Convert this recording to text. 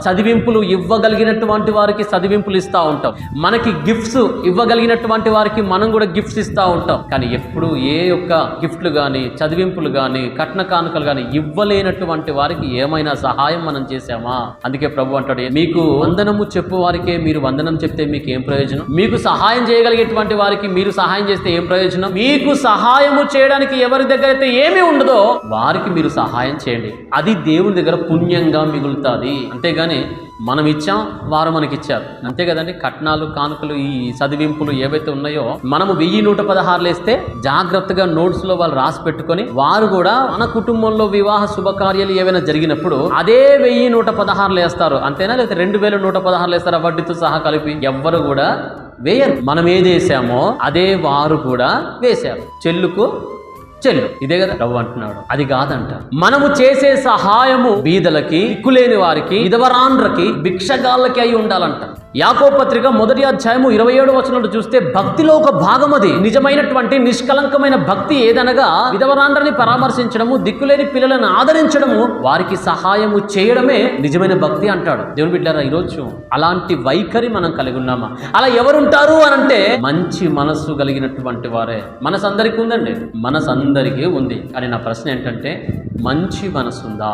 చదివింపులు ఇవ్వగలిగినటువంటి వారికి చదివింపులు ఇస్తూ ఉంటాం. మనకి గిఫ్ట్స్ ఇవ్వగలిగినటువంటి వారికి మనం కూడా గిఫ్ట్స్ ఇస్తూ ఉంటాం. కానీ ఎప్పుడు ఏ యొక్క గిఫ్ట్లు కానీ చదివింపులు కానీ కట్న కానుకలు కానీ ఇవ్వలేనటువంటి వారికి ఏమైనా సహాయం మనం చేశామా? అందుకే ప్రభు అంటాడు, మీకు వందనము చెప్పు వారికే మీరు వందనం చెప్తే మీకు ఏం ప్రయోజనం? మీకు సహాయం చేయగలిగేటువంటి వారికి మీరు సహాయం చేస్తే ఏం ప్రయోజనం? మీకు సహాయము చేయడానికి ఎవరి దగ్గర అయితే ఏమీ ఉండదో వారికి మీరు సహాయం చేయండి. అది దేవుని దగ్గర పుణ్యంగా మిగులుతుంది. అంతేగాని మనం ఇచ్చాం, వారు మనకి ఇచ్చారు, అంతే కదండి. కట్నాలు కానుకలు ఈ చదివింపులు ఏవైతే ఉన్నాయో మనము 1116 వేస్తే జాగ్రత్తగా నోట్స్ లో వాళ్ళు రాసి పెట్టుకొని వారు కూడా మన కుటుంబంలో వివాహ శుభకార్యాలు ఏవైనా జరిగినప్పుడు అదే 1116 వేస్తారు. అంతేనా? లేకపోతే 2116 వేస్తారా వడ్డీతో సహా కలిపి? ఎవ్వరు కూడా వేయరు. మనం ఏది వేసామో అదే వారు కూడా వేశారు. చెల్లుకు చెల్లు. ఇదే కదా ప్రభు అంటున్నాడు. అది కాదంట. మనము చేసే సహాయము బీదలకి, దిక్కులేని వారికి, విధవరాండ్రకి, భిక్షగాళ్ళకి అయి ఉండాలంట. యాకోబు పత్రిక 1వ అధ్యాయము 27వ వచనంలో చూస్తే భక్తిలో ఒక భాగం అది. నిజమైనటువంటి నిష్కలంకమైన భక్తి ఏదనగా విధవరాండ్రని పరామర్శించడము, దిక్కులేని పిల్లలను ఆదరించడము, వారికి సహాయము చేయడమే నిజమైన భక్తి అంటాడు. దేవుని బిడ్డలారా, ఈరోజు అలాంటి వైఖరి మనం కలిగి ఉన్నామా? అలా ఎవరుంటారు అనంటే మంచి మనస్సు కలిగినటువంటి వారే. మనసు అందరికీ ఉందండి, మనసు అందరికీ ఉంది. కానీ నా ప్రశ్న ఏంటంటే మంచి మనసు ఉందా?